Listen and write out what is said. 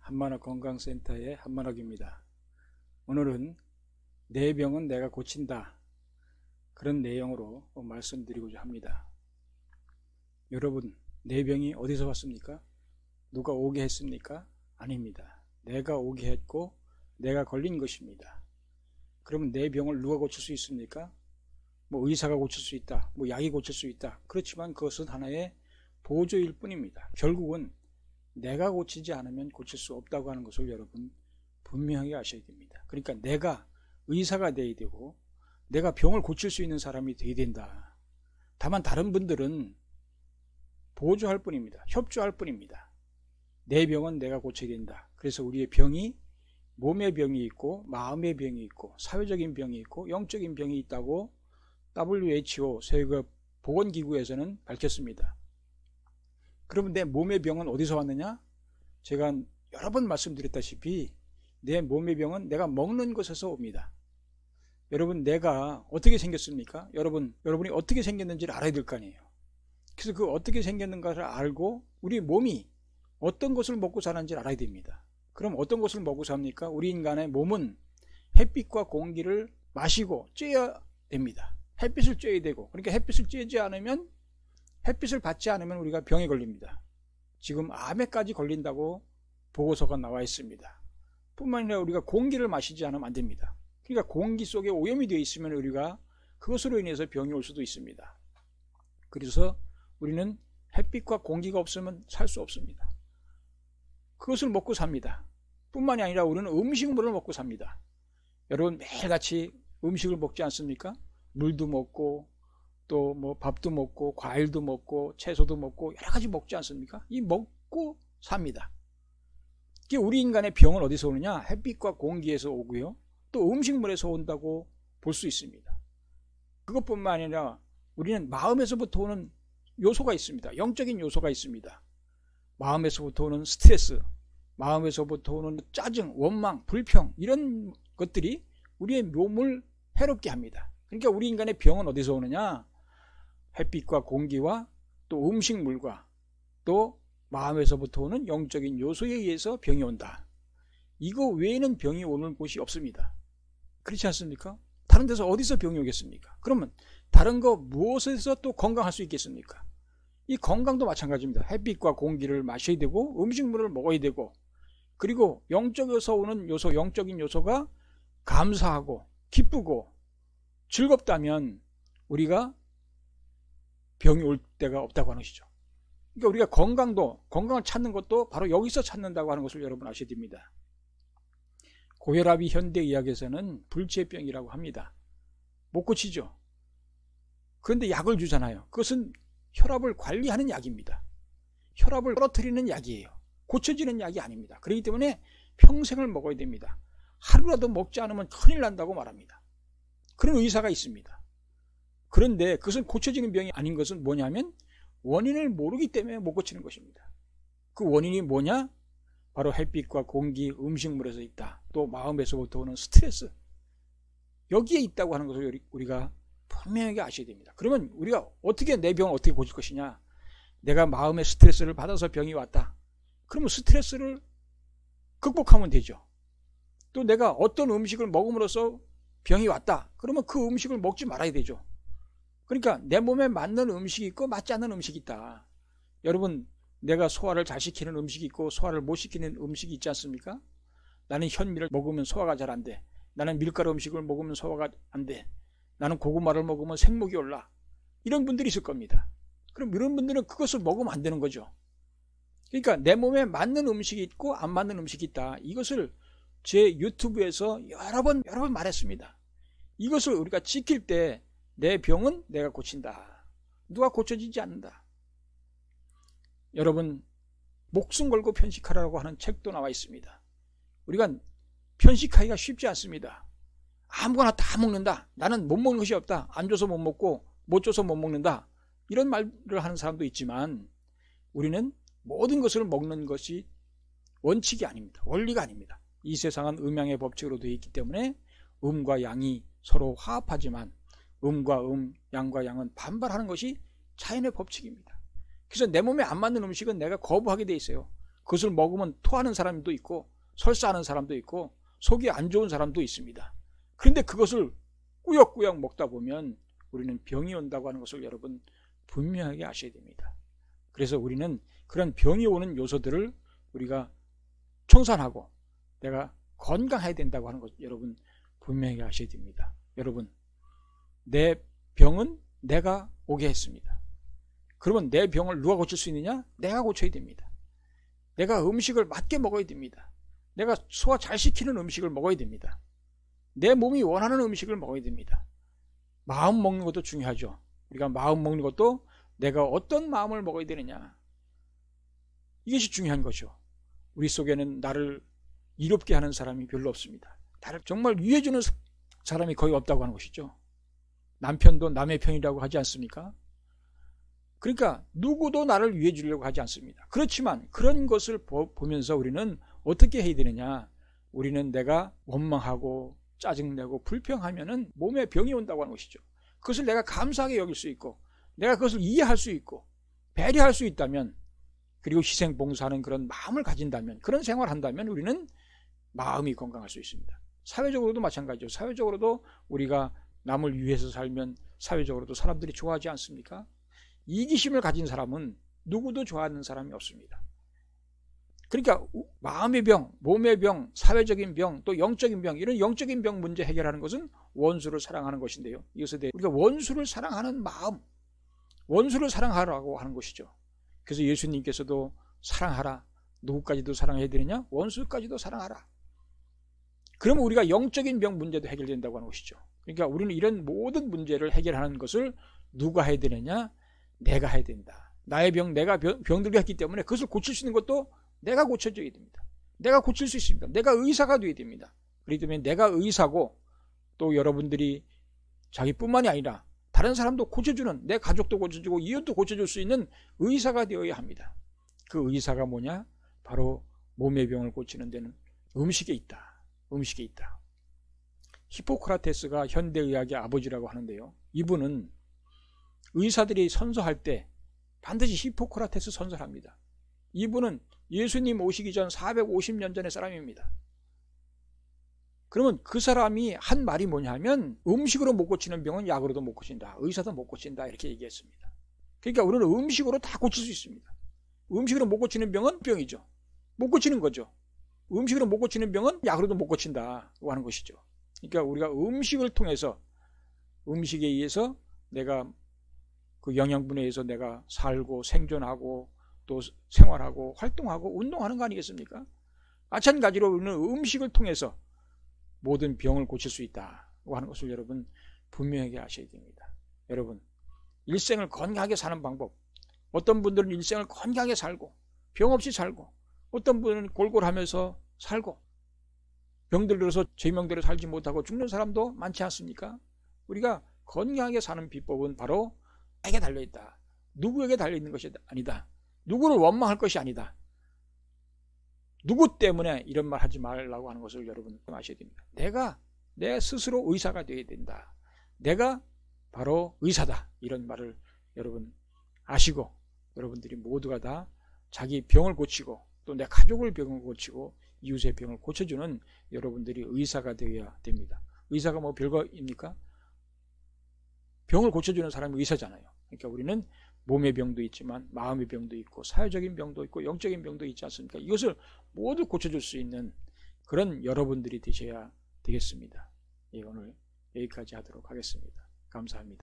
한만학 건강센터의 한만학입니다. 오늘은 내 병은 내가 고친다, 그런 내용으로 말씀드리고자 합니다. 여러분, 내 병이 어디서 왔습니까? 누가 오게 했습니까? 아닙니다. 내가 오게 했고 내가 걸린 것입니다. 그러면 내 병을 누가 고칠 수 있습니까? 의사가 고칠 수 있다, 약이 고칠 수 있다. 그렇지만 그것은 하나의 보조일 뿐입니다. 결국은 내가 고치지 않으면 고칠 수 없다고 하는 것을 여러분 분명하게 아셔야 됩니다. 그러니까 내가 의사가 돼야 되고 내가 병을 고칠 수 있는 사람이 돼야 된다. 다만 다른 분들은 보조할 뿐입니다. 협조할 뿐입니다. 내 병은 내가 고쳐야 된다. 그래서 우리의 병이 몸의 병이 있고 마음의 병이 있고 사회적인 병이 있고 영적인 병이 있다고 WHO 세계보건기구에서는 밝혔습니다. 그러면 내 몸의 병은 어디서 왔느냐? 제가 여러 번 말씀드렸다시피 내 몸의 병은 내가 먹는 것에서 옵니다. 여러분, 내가 어떻게 생겼습니까? 여러분이 어떻게 생겼는지를 알아야 될 거 아니에요. 그래서 그 어떻게 생겼는가를 알고 우리 몸이 어떤 것을 먹고 사는지를 알아야 됩니다. 그럼 어떤 것을 먹고 삽니까? 우리 인간의 몸은 햇빛과 공기를 마시고 쬐야 됩니다. 햇빛을 쬐야 되고, 그러니까 햇빛을 쬐지 않으면, 햇빛을 받지 않으면 우리가 병에 걸립니다. 지금 암에까지 걸린다고 보고서가 나와 있습니다. 뿐만 아니라 우리가 공기를 마시지 않으면 안 됩니다. 그러니까 공기 속에 오염이 되어 있으면 우리가 그것으로 인해서 병이 올 수도 있습니다. 그래서 우리는 햇빛과 공기가 없으면 살 수 없습니다. 그것을 먹고 삽니다. 뿐만이 아니라 우리는 음식물을 먹고 삽니다. 여러분, 매일같이 음식을 먹지 않습니까? 물도 먹고 또 밥도 먹고 과일도 먹고 채소도 먹고 여러 가지 먹지 않습니까? 이 먹고 삽니다. 이게 우리 인간의 병은 어디서 오느냐? 햇빛과 공기에서 오고요. 또 음식물에서 온다고 볼 수 있습니다. 그것뿐만 아니라 우리는 마음에서부터 오는 요소가 있습니다. 영적인 요소가 있습니다. 마음에서부터 오는 스트레스, 마음에서부터 오는 짜증, 원망, 불평, 이런 것들이 우리의 몸을 해롭게 합니다. 그러니까 우리 인간의 병은 어디서 오느냐? 햇빛과 공기와 또 음식물과 또 마음에서부터 오는 영적인 요소에 의해서 병이 온다. 이거 외에는 병이 오는 곳이 없습니다. 그렇지 않습니까? 다른 데서 어디서 병이 오겠습니까? 그러면 다른 거 무엇에서 또 건강할 수 있겠습니까? 이 건강도 마찬가지입니다. 햇빛과 공기를 마셔야 되고 음식물을 먹어야 되고, 그리고 영적에서 오는 요소, 영적인 요소가 감사하고 기쁘고 즐겁다면 우리가 병이 올 때가 없다고 하는 것이죠. 그러니까 우리가 건강을 찾는 것도 바로 여기서 찾는다고 하는 것을 여러분 아셔야 됩니다. 고혈압이 현대의학에서는 불치병이라고 합니다. 못 고치죠. 그런데 약을 주잖아요. 그것은 혈압을 관리하는 약입니다. 혈압을 떨어뜨리는 약이에요. 고쳐지는 약이 아닙니다. 그렇기 때문에 평생을 먹어야 됩니다. 하루라도 먹지 않으면 큰일 난다고 말합니다. 그런 의사가 있습니다. 그런데 그것은 고쳐지는 병이 아닌 것은 뭐냐면 원인을 모르기 때문에 못 고치는 것입니다. 그 원인이 뭐냐? 바로 햇빛과 공기, 음식물에서 있다. 또 마음에서부터 오는 스트레스, 여기에 있다고 하는 것을 우리가 분명하게 아셔야 됩니다. 그러면 우리가 어떻게 내 병을 어떻게 고칠 것이냐? 내가 마음의 스트레스를 받아서 병이 왔다. 그러면 스트레스를 극복하면 되죠. 또 내가 어떤 음식을 먹음으로써 병이 왔다. 그러면 그 음식을 먹지 말아야 되죠. 그러니까 내 몸에 맞는 음식이 있고 맞지 않는 음식이 있다. 여러분, 내가 소화를 잘 시키는 음식이 있고 소화를 못 시키는 음식이 있지 않습니까? 나는 현미를 먹으면 소화가 잘 안 돼. 나는 밀가루 음식을 먹으면 소화가 안 돼. 나는 고구마를 먹으면 생목이 올라. 이런 분들이 있을 겁니다. 그럼 이런 분들은 그것을 먹으면 안 되는 거죠. 그러니까 내 몸에 맞는 음식이 있고 안 맞는 음식이 있다. 이것을 제 유튜브에서 여러 번 말했습니다. 이것을 우리가 지킬 때 내 병은 내가 고친다. 누가 고쳐지지 않는다. 여러분, 목숨 걸고 편식하라고 하는 책도 나와 있습니다. 우리가 편식하기가 쉽지 않습니다. 아무거나 다 먹는다. 나는 못 먹는 것이 없다. 안 줘서 못 먹고 못 줘서 못 먹는다. 이런 말을 하는 사람도 있지만 우리는 모든 것을 먹는 것이 원칙이 아닙니다. 원리가 아닙니다. 이 세상은 음양의 법칙으로 되어 있기 때문에 음과 양이 서로 화합하지만 음과 양과 양은 반발하는 것이 자연의 법칙입니다. 그래서 내 몸에 안 맞는 음식은 내가 거부하게 돼 있어요. 그것을 먹으면 토하는 사람도 있고 설사하는 사람도 있고 속이 안 좋은 사람도 있습니다. 그런데 그것을 꾸역꾸역 먹다 보면 우리는 병이 온다고 하는 것을 여러분 분명하게 아셔야 됩니다. 그래서 우리는 그런 병이 오는 요소들을 우리가 청산하고 내가 건강해야 된다고 하는 것 여러분 분명히 아셔야 됩니다. 여러분, 내 병은 내가 오게 했습니다. 그러면 내 병을 누가 고칠 수 있느냐? 내가 고쳐야 됩니다. 내가 음식을 맞게 먹어야 됩니다. 내가 소화 잘 시키는 음식을 먹어야 됩니다. 내 몸이 원하는 음식을 먹어야 됩니다. 마음 먹는 것도 중요하죠. 우리가 마음 먹는 것도 내가 어떤 마음을 먹어야 되느냐, 이것이 중요한 거죠. 우리 속에는 나를 이롭게 하는 사람이 별로 없습니다. 나를 정말 위해주는 사람이 거의 없다고 하는 것이죠. 남편도 남의 편이라고 하지 않습니까? 그러니까 누구도 나를 위해 주려고 하지 않습니다. 그렇지만 그런 것을 보면서 우리는 어떻게 해야 되느냐, 우리는 내가 원망하고 짜증내고 불평하면은 몸에 병이 온다고 하는 것이죠. 그것을 내가 감사하게 여길 수 있고 내가 그것을 이해할 수 있고 배려할 수 있다면, 그리고 희생봉사하는 그런 마음을 가진다면, 그런 생활을 한다면 우리는 마음이 건강할 수 있습니다. 사회적으로도 마찬가지죠. 사회적으로도 우리가 남을 위해서 살면 사회적으로도 사람들이 좋아하지 않습니까? 이기심을 가진 사람은 누구도 좋아하는 사람이 없습니다. 그러니까 마음의 병, 몸의 병, 사회적인 병, 또 영적인 병, 이런 영적인 병 문제 해결하는 것은 원수를 사랑하는 것인데요. 이것에 대해 우리가 원수를 사랑하는 마음, 원수를 사랑하라고 하는 것이죠. 그래서 예수님께서도 사랑하라. 누구까지도 사랑해야 되느냐? 원수까지도 사랑하라. 그러면 우리가 영적인 병 문제도 해결된다고 하는 것이죠. 그러니까 우리는 이런 모든 문제를 해결하는 것을 누가 해야 되느냐? 내가 해야 된다. 나의 병, 내가 병들게 했기 때문에 그것을 고칠 수 있는 것도 내가 고쳐줘야 됩니다. 내가 고칠 수 있습니다. 내가 의사가 되어야 됩니다. 그렇기 때문에 내가 의사고, 또 여러분들이 자기뿐만이 아니라 다른 사람도 고쳐주는, 내 가족도 고쳐주고 이웃도 고쳐줄 수 있는 의사가 되어야 합니다. 그 의사가 뭐냐? 바로 몸의 병을 고치는 데는 음식에 있다. 음식에 있다. 히포크라테스가 현대의학의 아버지라고 하는데요. 이분은 의사들이 선서할 때 반드시 히포크라테스 선서합니다. 이분은 예수님 오시기 전 450년 전의 사람입니다. 그러면 그 사람이 한 말이 뭐냐면, 음식으로 못 고치는 병은 약으로도 못 고친다. 의사도 못 고친다. 이렇게 얘기했습니다. 그러니까 우리는 음식으로 다 고칠 수 있습니다. 음식으로 못 고치는 병은 병이죠. 못 고치는 거죠. 음식으로 못 고치는 병은 약으로도 못 고친다고 하는 것이죠. 그러니까 우리가 음식을 통해서, 음식에 의해서 내가 그 영양분에 의해서 내가 살고 생존하고 또 생활하고 활동하고 운동하는 거 아니겠습니까? 마찬가지로 우리는 음식을 통해서 모든 병을 고칠 수 있다고 하는 것을 여러분 분명하게 아셔야 됩니다. 여러분, 일생을 건강하게 사는 방법, 어떤 분들은 일생을 건강하게 살고 병 없이 살고, 어떤 분은 골골하면서 살고 병들 들어서 제명대로 살지 못하고 죽는 사람도 많지 않습니까? 우리가 건강하게 사는 비법은 바로 나에게 달려있다. 누구에게 달려있는 것이 아니다. 누구를 원망할 것이 아니다. 누구 때문에 이런 말 하지 말라고 하는 것을 여러분 아셔야 됩니다. 내가 내 스스로 의사가 되어야 된다. 내가 바로 의사다. 이런 말을 여러분 아시고, 여러분들이 모두가 다 자기 병을 고치고 또 내 가족을 병을 고치고 이웃의 병을 고쳐주는 여러분들이 의사가 되어야 됩니다. 의사가 뭐 별거입니까? 병을 고쳐주는 사람이 의사잖아요. 그러니까 우리는 몸의 병도 있지만 마음의 병도 있고 사회적인 병도 있고 영적인 병도 있지 않습니까? 이것을 모두 고쳐줄 수 있는 그런 여러분들이 되셔야 되겠습니다. 예, 오늘 여기까지 하도록 하겠습니다. 감사합니다.